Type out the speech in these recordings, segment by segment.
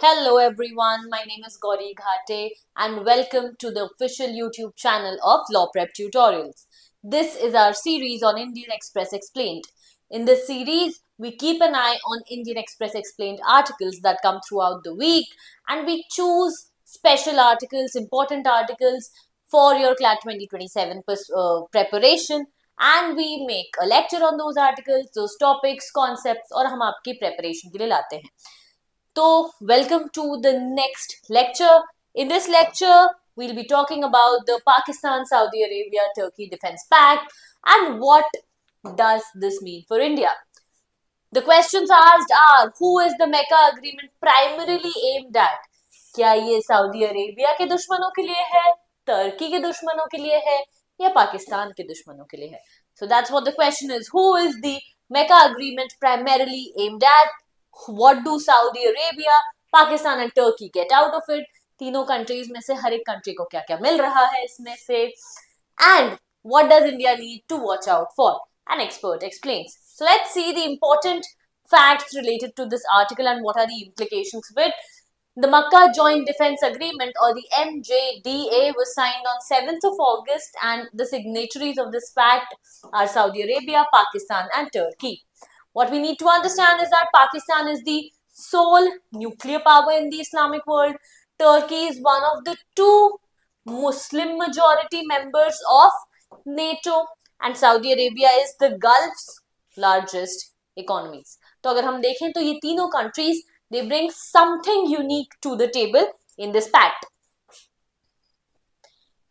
Hello everyone, my name is Gauri Ghate and welcome to the official YouTube channel of Law Prep Tutorials. This is our series on Indian Express Explained. In this series, we keep an eye on Indian Express Explained articles that come throughout the week and we choose special articles, important articles for your CLAT 2027 preparation and we make a lecture on those articles, those topics, concepts और हम आपकी preparation के लिए लाते हैं. So, welcome to the next lecture. In this lecture, we'll be talking about the Pakistan, Saudi Arabia, Turkey Defense Pact and what does this mean for India. The questions asked are, who is the Mecca Agreement primarily aimed at? क्या ये Saudi Arabia के दुश्मनों के लिए है, Turkey के दुश्मनों के लिए है या पाकिस्तान के दुश्मनों के लिए है? So that's what the question is. Who is the Mecca Agreement primarily aimed at? What do Saudi Arabia, Pakistan and Turkey get out of it? तीनों कंट्रीज में से हर एक कंट्री को क्या क्या मिल रहा है इसमें से? And what does India need to watch out for? An expert explains. So let's see the important facts related to this article and what are the implications of it. The Makkah Joint Defense Agreement or the MJDA was signed on 7th of August and the signatories of this pact are Saudi Arabia, Pakistan and Turkey. What we need to understand is that Pakistan is the sole nuclear power in the Islamic world. Turkey is one of the two Muslim majority members of NATO and Saudi Arabia is the Gulf's largest economies. तो अगर हम देखें तो ये तीनों countries they bring something unique to the table in this pact.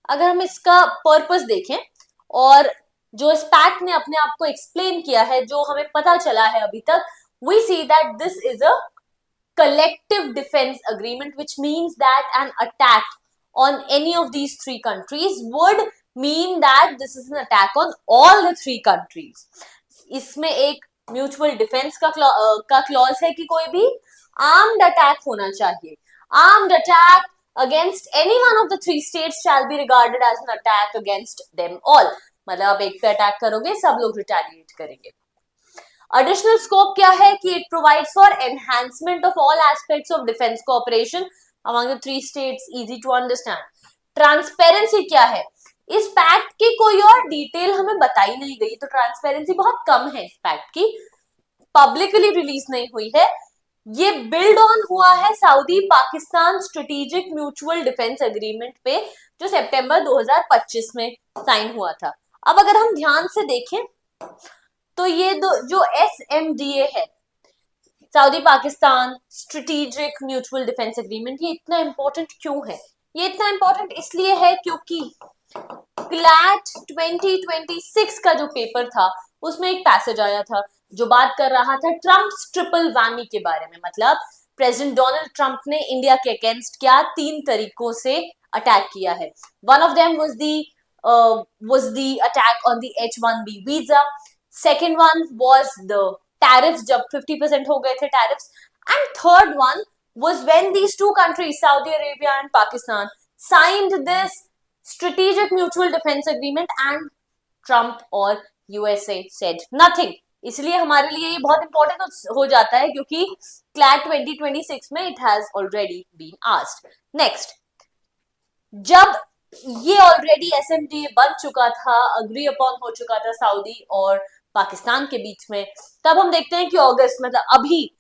अगर हम इसका पर्पस देखें और जो इस पैक्ट ने अपने आप को एक्सप्लेन किया है, जो हमें पता चला है अभी तक, we see that this is a collective defense agreement, which means that an attack on any of these three countries would mean that this is an attack on all the three countries. इसमें एक mutual defence का clause है कि कोई भी armed attack होना चाहिए. Armed attack against any one of the three states shall be regarded as an attack against them all. मतलब आप एक पे अटैक करोगे, सब लोग रिटेलिएट करेंगे. Additional scope क्या है कि it provides for enhancement of all aspects of defense cooperation among the three states. Easy to understand. Transparency क्या है? इस पैक्ट की कोई और डिटेल हमें बताई नहीं गई, तो ट्रांसपेरेंसी बहुत कम है इस पैक्ट की, पब्लिकली रिलीज नहीं हुई है. ये बिल्ड ऑन हुआ है Saudi Pakistan strategic mutual defence agreement पे जो सितंबर 2025 में साइन हुआ था. अब अगर हम ध्यान से देखें तो ये जो SMDA है, Saudi Pakistan strategic mutual defence agreement, ये इतना इंपॉर्टेंट क्यों है? ये इतना इंपॉर्टेंट इसलिए है क्योंकि क्लैट 2026 का जो पेपर था उसमें एक पैसेज आया था जो बात कर रहा था ट्रम्प्स ट्रिपल वैमी के बारे में. मतलब प्रेसिडेंट डोनाल्ड ट्रंप ने इंडिया के अगेंस्ट क्या 3 तरीकों से अटैक किया है. One of them was the attack on the H-1B visa. Second one was the tariffs, जब 50% हो गए थे tariffs. And third one was when these two countries, Saudi Arabia and Pakistan, signed this strategic mutual defense agreement and Trump और USA said nothing. इसलिए हमारे लिए ये बहुत इंपॉर्टेंट हो जाता है क्योंकि क्लैट 2026 में it has already been asked. Next, जब ये ऑलरेडी SMDA बन चुका था, अग्री अपॉन हो चुका था सऊदी और पाकिस्तान के बीच में, तब हम देखते हैं कि अगस्त मतलब अभी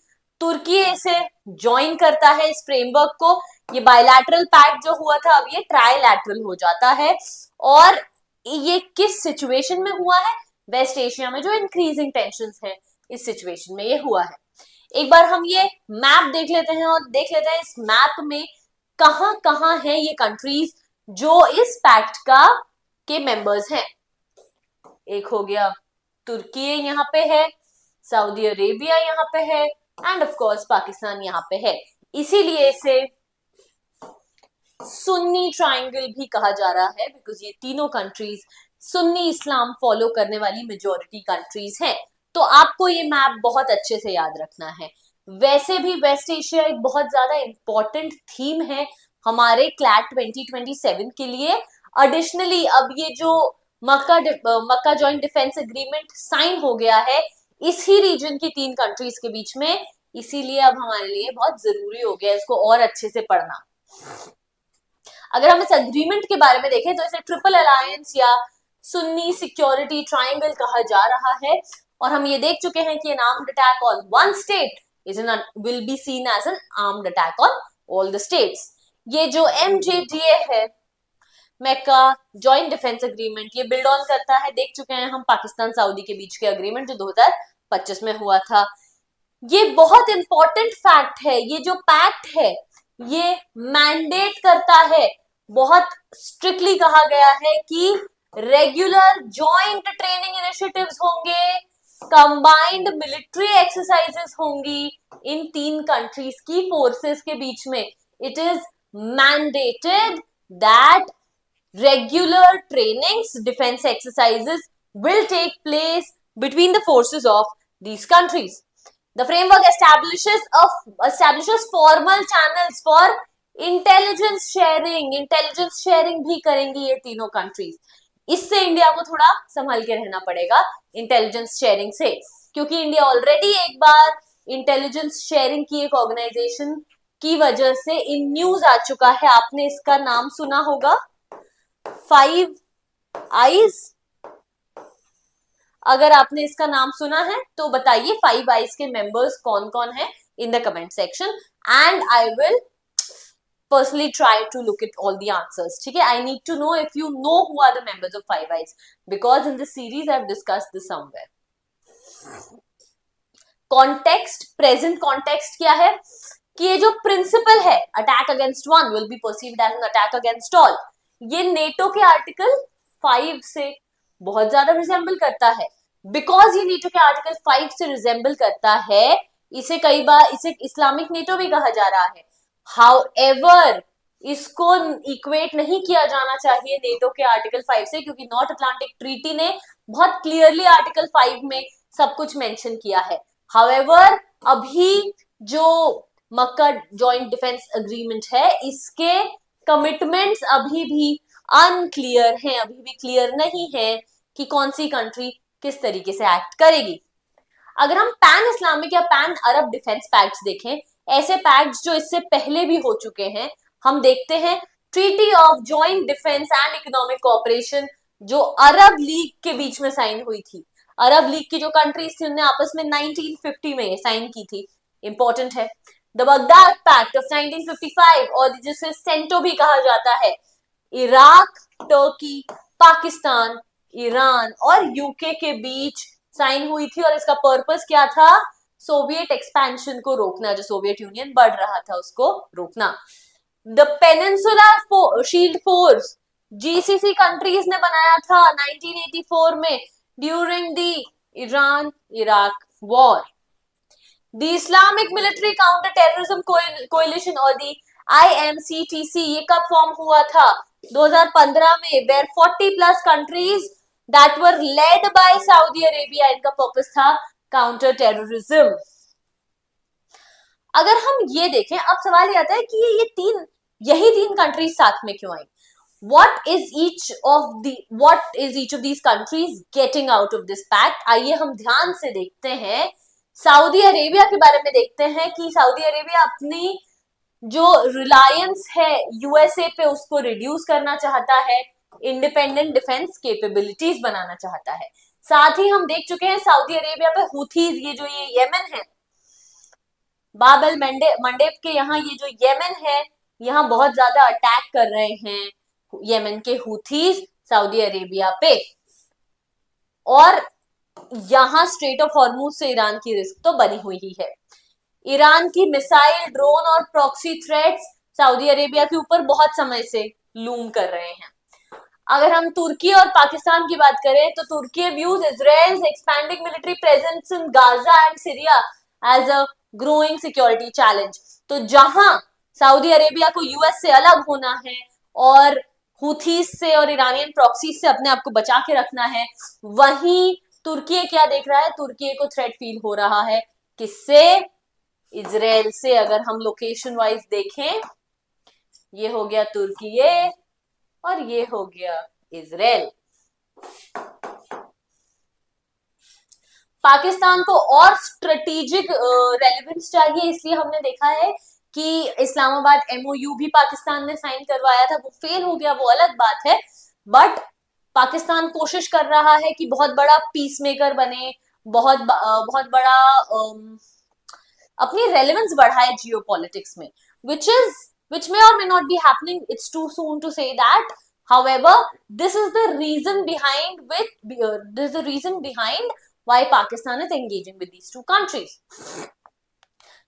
तुर्की इसे ज्वाइन करता है इस फ्रेमवर्क को. ये बायलैटरल पैक्ट जो हुआ था अब ये ट्राइलैटरल हो जाता है. और ये किस सिचुएशन में हुआ है? वेस्ट एशिया में जो इंक्रीजिंग टेंशंस है इस सिचुएशन में ये हुआ है. एक बार हम ये मैप देख लेते हैं और देख लेते हैं इस मैप में कहां कहां है ये कंट्रीज जो इस पैक्ट का के मेंबर्स हैं. एक हो गया तुर्की यहाँ पे है, सऊदी अरेबिया यहाँ पे है एंड ऑफ कोर्स पाकिस्तान यहाँ पे है. इसीलिए इसे सुन्नी ट्रायंगल भी कहा जा रहा है बिकॉज ये तीनों कंट्रीज सुन्नी इस्लाम फॉलो करने वाली मेजॉरिटी कंट्रीज हैं. तो आपको ये मैप बहुत अच्छे से याद रखना है. वैसे भी वेस्ट एशिया एक बहुत ज्यादा इंपॉर्टेंट थीम है हमारे क्लैट 2027 के लिए. एडिशनली अब ये जो मक्का जॉइंट डिफेंस एग्रीमेंट साइन हो गया है, इसी रीजन की 3 कंट्रीज के बीच में इसीलिए अब हमारे लिए बहुत जरूरी हो गया इसको और अच्छे से पढ़ना। अगर हम इस अग्रीमेंट के बारे में देखें तो इसे ट्रिपल अलायंस या सुन्नी सिक्योरिटी ट्रायंगल कहा जा रहा है, और हम ये देख चुके हैं कि an armed attack on one state is an will be seen as an armed attack on all the states. ये जो MJDA है, मैक्का जॉइंट डिफेंस एग्रीमेंट, ये बिल्ड ऑन करता है, देख चुके हैं हम पाकिस्तान सऊदी के बीच के एग्रीमेंट जो 2025 में हुआ था। ये बहुत इंपॉर्टेंट फैक्ट है, ये जो पैक्ट है ये मैंडेट करता है, बहुत स्ट्रिक्टली कहा गया है कि रेगुलर जॉइंट ट्रेनिंग इनिशिएटिव्स होंगे, कंबाइंड मिलिट्री एक्सरसाइजेस होंगी इन तीन कंट्रीज की फोर्सेस के बीच में। It is mandated that regular trainings, defense exercises will take place between the forces of these countries. The framework establishes formal channels for intelligence sharing. Intelligence sharing भी करेंगी ये तीनों countries. इससे इंडिया को थोड़ा संभल के रहना पड़ेगा इंटेलिजेंस शेयरिंग से, क्योंकि इंडिया ऑलरेडी एक बार इंटेलिजेंस शेयरिंग की एक ऑर्गेनाइजेशन की वजह से इन न्यूज आ चुका है। आपने इसका नाम सुना होगा, फाइव आइज। अगर आपने इसका नाम सुना है तो बताइए फाइव आइज के मेंबर्स कौन कौन है in the comment section, and I will personally try to look at all the answers. ठीक है, I need to know if you know who are the members of Five Eyes, because in this series I've discussed this somewhere. Context, present context क्या है कि ये जो principle है attack against one will be perceived as an attack against all, ये NATO के article 5 से बहुत ज्यादा रिजेंबल करता है। बिकॉज ये नेटो के आर्टिकल 5 से रिजेंबल करता है, इसे कई बार इसे इस्लामिक नेटो भी कहा जा रहा है। हाउएवर इसको इक्वेट नहीं किया जाना चाहिए नेटो के आर्टिकल 5 से, क्योंकि नॉर्थ अटलांटिक ट्रीटी ने बहुत क्लियरली आर्टिकल 5 में सब कुछ मेंशन किया है। हाउएवर अभी जो मक्का जॉइंट डिफेंस एग्रीमेंट है इसके कमिटमेंट्स अभी भी अनक्लियर हैं, अभी भी क्लियर नहीं है कि कौन सी कंट्री किस तरीके से एक्ट करेगी। अगर हम पैन इस्लामिक या पैन अरब डिफेंस पैक्ट्स देखें, ऐसे पैक्ट्स जो इससे पहले भी हो चुके हैं, हम देखते हैं treaty of joint defence and economic cooperation जो अरब लीग के बीच में साइन हुई थी। अरब लीग की जो कंट्रीज थी उन्होंने आपस में 1950 में साइन की थी, इंपॉर्टेंट है। द बगदाद पैक्ट ऑफ 1955, और जिसे सेंटो भी कहा जाता है, इराक, टर्की, पाकिस्तान, ईरान और यूके के बीच साइन हुई थी, और इसका पर्पस क्या था? सोवियत एक्सपेंशन को रोकना, जो सोवियत यूनियन बढ़ रहा था उसको रोकना। The peninsula shield force GCC countries ने बनाया था 1984 में during the Iran Iraq war. The Islamic military counter terrorism कोalition और द IMCTC ये कब फॉर्म हुआ था? 2015 में, where 40+ countries that were led by Saudi Arabia, इनका पर्पस था काउंटर टेररिज्म। अगर हम ये देखें, अब सवाल ये आता है कि यही तीन कंट्रीज साथ में क्यों आई? What is each of these countries getting out of this pact? आइए हम ध्यान से देखते हैं। सऊदी अरेबिया के बारे में देखते हैं कि सऊदी अरेबिया अपनी जो रिलायंस है यूएसए पे उसको रिड्यूस करना चाहता है, इंडिपेंडेंट डिफेंस कैपेबिलिटीज बनाना चाहता है। साथ ही हम देख चुके हैं सऊदी अरेबिया पे हुथीज, ये येमन है, बाब अल मंडेब के यहाँ ये जो येमन है यहाँ बहुत ज्यादा अटैक कर रहे हैं येमन के हुथीज सऊदी अरेबिया पे, और यहाँ स्ट्रेट ऑफ हॉर्मुज से ईरान की रिस्क तो बनी हुई ही है। ईरान की मिसाइल, ड्रोन और प्रॉक्सी थ्रेट्स सऊदी अरेबिया के ऊपर बहुत समय से लूम कर रहे हैं। अगर हम तुर्की और पाकिस्तान की बात करें तो Turkey views Israel's expanding military presence in Gaza and Syria as a growing security challenge. तो जहां सऊदी अरेबिया को यूएस से अलग होना है और हुथीस से और ईरानियन प्रॉक्सीज से अपने आप को बचा के रखना है, वहीं तुर्की क्या देख रहा है? तुर्की को थ्रेट फील हो रहा है, किससे? इजराइल से। अगर हम लोकेशन वाइज देखें, ये हो गया तुर्की और ये हो गया इजराइल। पाकिस्तान को और स्ट्रेटेजिक रेलेवेंस चाहिए, इसलिए हमने देखा है कि इस्लामाबाद एमओयू भी पाकिस्तान ने साइन करवाया था, वो फेल हो गया, वो अलग बात है। बट पाकिस्तान कोशिश कर रहा है कि बहुत बड़ा पीस मेकर बने, बहुत बड़ा अपनी रेलेवेंस बढ़ाए जियो पॉलिटिक्स में, which may or may not be happening. It's too soon to say that. However, this is the reason behind why Pakistan is engaging with these two countries.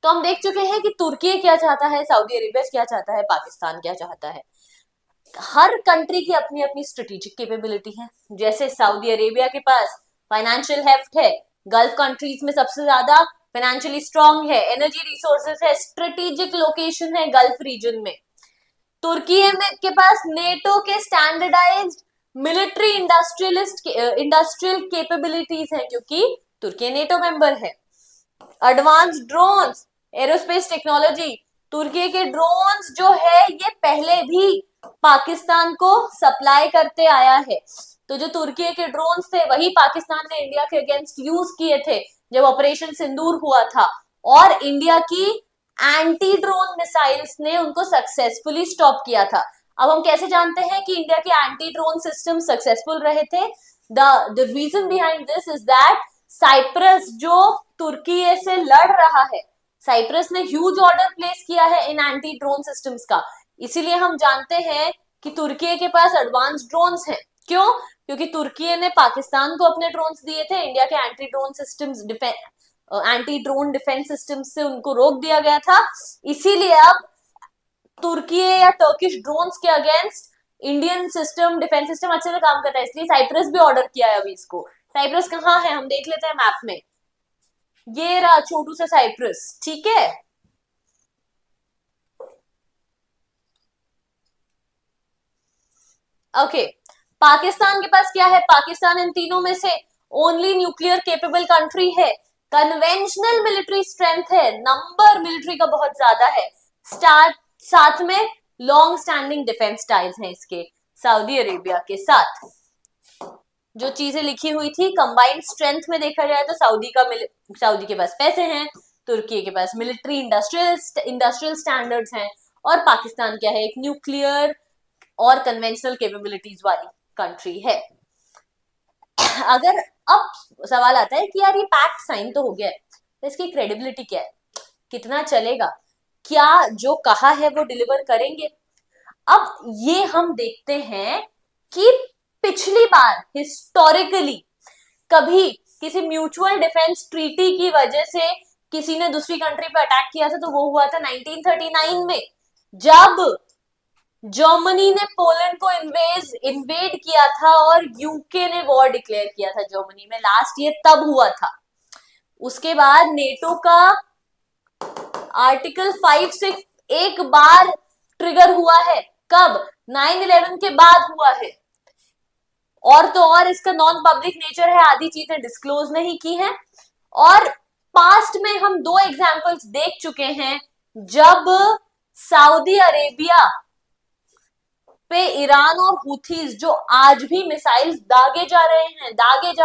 तो हम देख चुके हैं कि तुर्की क्या चाहता है, सऊदी अरेबिया क्या चाहता है, पाकिस्तान क्या चाहता है। हर कंट्री की अपनी अपनी स्ट्रेटेजिक कैपेबिलिटी है। जैसे सऊदी अरेबिया के पास फाइनेंशियल हेफ्ट है, गल्फ कंट्रीज में सबसे ज्यादा फाइनेंशियली स्ट्रांग है, एनर्जी रिसोर्सेज है, स्ट्रेटेजिक लोकेशन है गल्फ रीजन में। तुर्की में के पास नेटो के स्टैंडर्डाइज्ड मिलिट्री इंडस्ट्रियल कैपेबिलिटीज है, क्योंकि तुर्की नेटो मेंबर है। एडवांस ड्रोन्स, एरोस्पेस टेक्नोलॉजी, तुर्की के ड्रोन्स जो है ये पहले भी पाकिस्तान को सप्लाई करते आया है। तो जो तुर्की के ड्रोन्स थे वही पाकिस्तान ने इंडिया के अगेंस्ट यूज किए थे जब ऑपरेशन सिंदूर हुआ था, और इंडिया की एंटी ड्रोन मिसाइल्स ने उनको सक्सेसफुली स्टॉप किया था। अब हम कैसे जानते हैं कि इंडिया के एंटी ड्रोन सिस्टम सक्सेसफुल रहे थे? The reason behind this is that Cyprus जो तुर्की से लड़ रहा है, साइप्रस ने ह्यूज ऑर्डर प्लेस किया है इन एंटी ड्रोन सिस्टम्स का, इसीलिए हम जानते हैं कि तुर्की के पास एडवांस ड्रोन्स हैं। क्यों? क्योंकि तुर्की ने पाकिस्तान को अपने ड्रोन्स दिए थे, इंडिया के anti drone systems anti drone defence system से उनको रोक दिया गया था, इसीलिए अब तुर्की या टर्किश ड्रोन्स के against Indian system, defence system अच्छे से काम करता है, इसलिए साइप्रस भी ऑर्डर किया है अभी इसको। साइप्रस कहाँ है हम देख लेते हैं मैप में, ये रहा छोटू सा साइप्रस, ठीक है। ओके, पाकिस्तान के पास क्या है? पाकिस्तान इन तीनों में से ओनली न्यूक्लियर केपेबल कंट्री है, कन्वेंशनल मिलिट्री स्ट्रेंथ है, नंबर मिलिट्री का बहुत ज्यादा है, साथ में लॉन्ग स्टैंडिंग डिफेंस टाइज हैं इसके सऊदी अरेबिया के साथ। जो चीजें लिखी हुई थी कंबाइंड स्ट्रेंथ में देखा जाए तो सऊदी के पास पैसे हैं, तुर्की के पास मिलिट्री इंडस्ट्रियल स्टैंडर्ड्स हैं, और पाकिस्तान क्या है? एक न्यूक्लियर और कन्वेंशनल कैपेबिलिटीज वाली कंट्री है। अगर अब सवाल आता है कि यार ये पैक्ट साइन तो हो गया है, तो इसकी क्रेडिबिलिटी क्या है, कितना चलेगा, क्या जो कहा है वो डिलीवर करेंगे? अब ये हम देखते हैं कि पिछली बार हिस्टोरिकली कभी किसी म्यूचुअल डिफेंस ट्रीटी की वजह से किसी ने दूसरी कंट्री पे अटैक किया था, तो वो हुआ था 1939 में, जब जर्मनी ने पोलैंड को इन्वेड किया था और यूके ने वॉर डिक्लेयर किया था जर्मनी में, लास्ट ये तब हुआ था। उसके बाद नेटो का आर्टिकल 5 से एक बार ट्रिगर हुआ है, कब? 9/11 के बाद हुआ है, और तो और इसका नॉन पब्लिक नेचर है, आधी चीजें डिस्क्लोज नहीं की हैं। और पास्ट में हम 2 एग्जांपल्स देख चुके हैं जब सऊदी अरेबिया पे ईरान और हुथीज जो आज भी मिसाइल्स दागे जा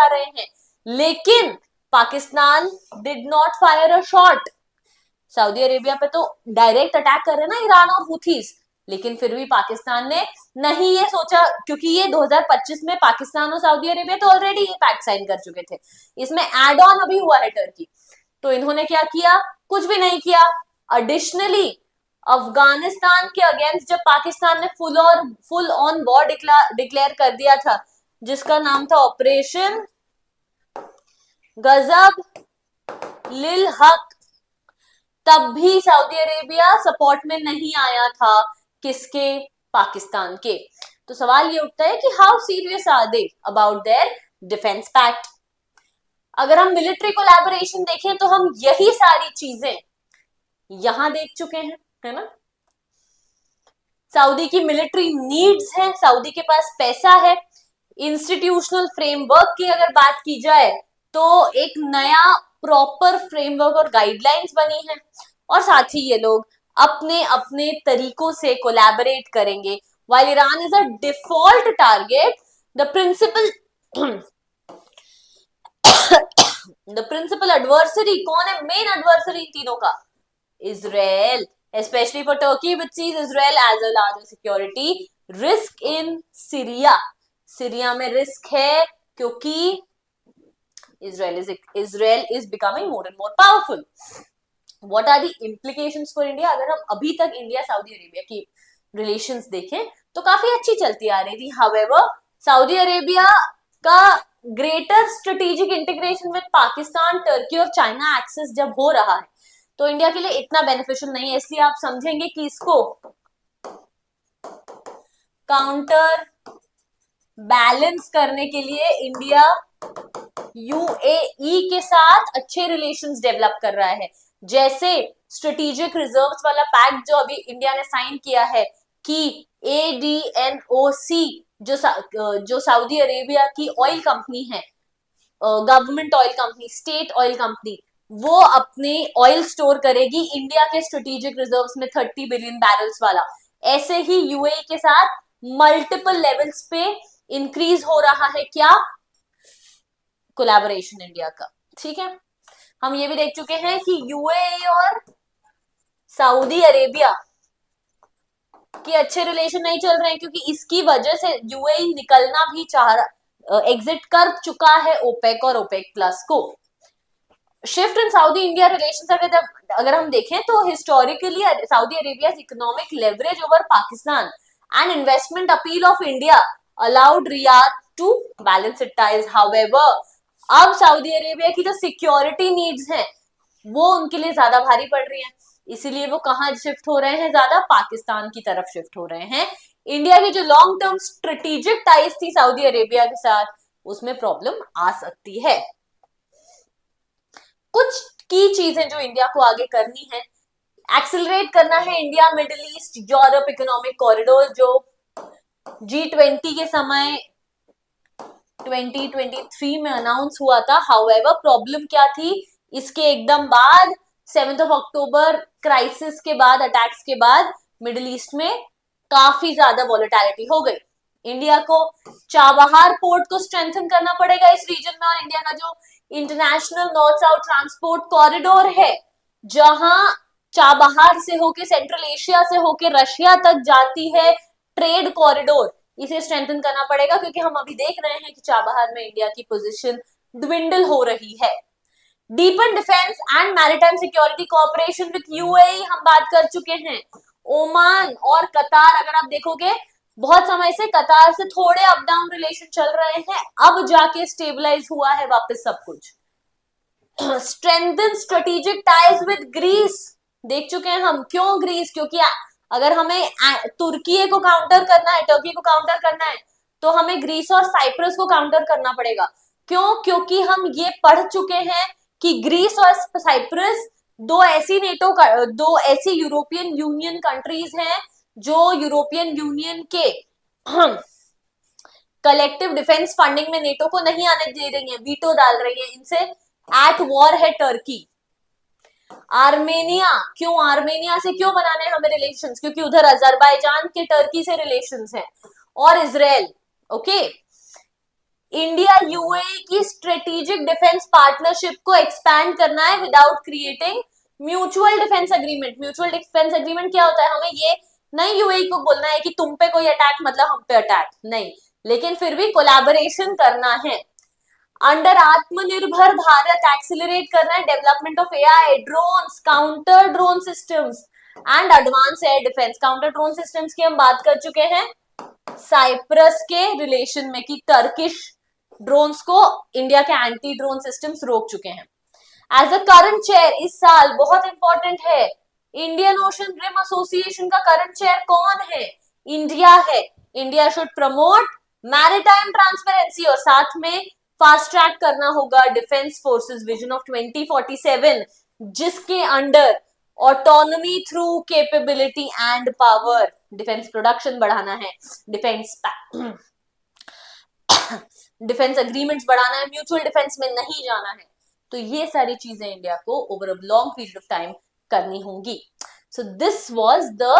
रहे हैं, लेकिन Pakistan did not fire a shot. Saudi Arabia पे तो डायरेक्ट अटैक कर रहे हैं ना ईरान और हुथीज, लेकिन फिर भी पाकिस्तान ने नहीं ये सोचा, क्योंकि ये 2025 में पाकिस्तान और सऊदी अरेबिया तो ऑलरेडी ये पैक्ट साइन कर चुके थे, इसमें एड ऑन अभी हुआ है टर्की, तो इन्होंने क्या किया? कुछ भी नहीं किया। एडिशनली अफगानिस्तान के अगेंस्ट जब पाकिस्तान ने फुल ऑन वॉर डिक्लेयर कर दिया था, जिसका नाम था ऑपरेशन गजब लिल हक, तब भी सऊदी अरेबिया सपोर्ट में नहीं आया था, किसके? पाकिस्तान के। तो सवाल ये उठता है कि how serious are they about their defence pact? अगर हम मिलिट्री कोलैबोरेशन देखें तो हम यही सारी चीजें यहां देख चुके हैं, है ना। सऊदी की मिलिट्री नीड्स है, सऊदी के पास पैसा है, इंस्टीट्यूशनल फ्रेमवर्क की अगर बात की जाए तो एक नया प्रॉपर फ्रेमवर्क और गाइडलाइंस बनी है, और साथ ही ये लोग अपने अपने तरीकों से कोलैबोरेट करेंगे। While Iran is a default target, the principal the principal adversary कौन है, मेन एडवर्सरी इन तीनों का? Israel, especially for Turkey, which sees Israel as a larger security risk in Syria. Syria में रिस्क है क्योंकि Israel is becoming more and more powerful. What are the implications for India? अगर हम अभी तक इंडिया सऊदी अरेबिया की relations देखें तो काफी अच्छी चलती आ रही थी. However, सऊदी अरेबिया का greater strategic integration with Pakistan, Turkey और चाइना एक्सेस जब हो रहा है तो इंडिया के लिए इतना बेनिफिशियल नहीं है. इसलिए आप समझेंगे कि इसको काउंटर बैलेंस करने के लिए इंडिया यूएई के साथ अच्छे रिलेशंस डेवलप कर रहा है. जैसे स्ट्रेटेजिक रिजर्व्स वाला पैक्ट जो अभी इंडिया ने साइन किया है कि एडीएनओसी जो सऊदी अरेबिया की ऑयल कंपनी है, government oil company, state oil company, वो अपने ऑयल स्टोर करेगी इंडिया के स्ट्रेटेजिक रिजर्व्स में 30 बिलियन बैरल्स वाला. ऐसे ही यूएई के साथ मल्टीपल लेवल्स पे इंक्रीज हो रहा है क्या, कोलैबोरेशन इंडिया का. ठीक है, हम ये भी देख चुके हैं कि यूएई और सऊदी अरेबिया के अच्छे रिलेशन नहीं चल रहे हैं क्योंकि इसकी वजह से यूएई निकलना भी चाह रहा, एग्जिट कर चुका है ओपेक और ओपेक प्लस को. Shift in Saudi India relations अगर हम देखें तो historically Saudi Arabia economic leverage over Pakistan and investment appeal of India allowed Riyadh to balance it ties. However, अब सऊदी अरेबिया की जो सिक्योरिटी नीड्स हैं वो उनके लिए ज्यादा भारी पड़ रही हैं, इसीलिए वो कहाँ शिफ्ट हो रहे हैं, ज्यादा पाकिस्तान की तरफ शिफ्ट हो रहे हैं. इंडिया की जो लॉन्ग टर्म स्ट्रेटेजिक टाइज थी सऊदी अरेबिया के साथ उसमें प्रॉब्लम आ सकती है. कुछ की चीजें जो इंडिया को आगे करनी है, एक्सेलरेट करना है India middle east Europe economic corridor जो G20 के समय 2023 में अनाउंस हुआ था. हाउएवर, प्रॉब्लम क्या थी, इसके एकदम बाद 7 अक्टूबर क्राइसिस के बाद, अटैक्स के बाद मिडिल ईस्ट में काफी ज्यादा वॉलेटिलिटी हो गई. इंडिया को चाबहार पोर्ट को स्ट्रेंथन करना पड़ेगा इस रीजन में, और इंडिया का जो international north south transport corridor है जहां चाबहार से होके सेंट्रल एशिया से होके रशिया तक जाती है ट्रेड कॉरिडोर, इसे स्ट्रेंथन करना पड़ेगा क्योंकि हम अभी देख रहे हैं कि चाबहार में इंडिया की पोजीशन ड्विंडल हो रही है. Deepen defence and maritime security cooperation with UAE हम बात कर चुके हैं. ओमान और कतार, अगर आप देखोगे बहुत समय से कतार से थोड़े अप डाउन रिलेशन चल रहे हैं, अब जाके स्टेबलाइज हुआ है वापस सब कुछ. Strengthen strategic ties with Greece, देख चुके हैं हम. क्यों ग्रीस? क्योंकि अगर हमें तुर्की को काउंटर करना है, टर्की को काउंटर करना है तो हमें ग्रीस और साइप्रस को काउंटर करना पड़ेगा. क्यों? क्योंकि हम ये पढ़ चुके हैं कि ग्रीस और साइप्रस दो ऐसी यूरोपियन यूनियन कंट्रीज हैं जो यूरोपियन यूनियन के कलेक्टिव डिफेंस फंडिंग में नेटो को नहीं आने दे रही हैं, वीटो डाल रही हैं. इनसे एट वॉर है टर्की. आर्मेनिया, क्यों आर्मेनिया से क्यों बनाने हमें रिलेशंस? क्योंकि उधर अजरबैजान के टर्की से रिलेशंस हैं, और इजराइल. ओके, इंडिया यूएई की स्ट्रेटेजिक डिफेंस पार्टनरशिप को एक्सपैंड करना है without creating mutual defence agreement. Mutual defence agreement क्या होता है? हमें ये नहीं यूएई को बोलना है कि तुम पे कोई अटैक मतलब हम पे अटैक नहीं, लेकिन फिर भी कोलैबोरेशन करना है. अंडर आत्मनिर्भर भारत एक्सेलरेट करना है development of AI, drones, counter drone systems and advance air defence. Counter drone systems की हम बात कर चुके हैं साइप्रस के रिलेशन में कि टर्किश ड्रोन्स को इंडिया के एंटी ड्रोन सिस्टम्स रोक चुके हैं. एज अ करंट चेयर इस साल बहुत इंपॉर्टेंट है, इंडियन ओशन रिम एसोसिएशन का करंट चेयर कौन है? इंडिया है. India should promote maritime transparency और साथ में फास्ट ट्रैक करना होगा डिफेंस फोर्सेस विजन ऑफ 2047 जिसके under autonomy through capability and power, defence production बढ़ाना है, डिफेंस एग्रीमेंट्स बढ़ाना है, म्यूचुअल डिफेंस में नहीं जाना है. तो ये सारी चीजें इंडिया को over a long period of time करनी होंगी. So this was the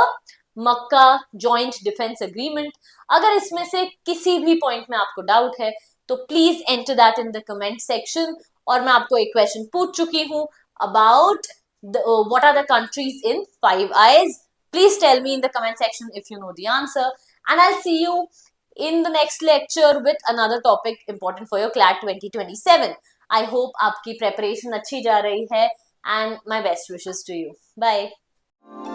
Mecca joint defence agreement. अगर इसमें से किसी भी पॉइंट में आपको डाउट है तो please enter that in the comment section. और मैं आपको एक क्वेश्चन पूछ चुकी हूँ about what are the countries in Five Eyes. Please tell me in the comment section if you know the answer, and I'll see you in the next lecture with another topic important for your CLAT 2027. I hope आपकी preparation अच्छी जा रही है, and my best wishes to you. Bye.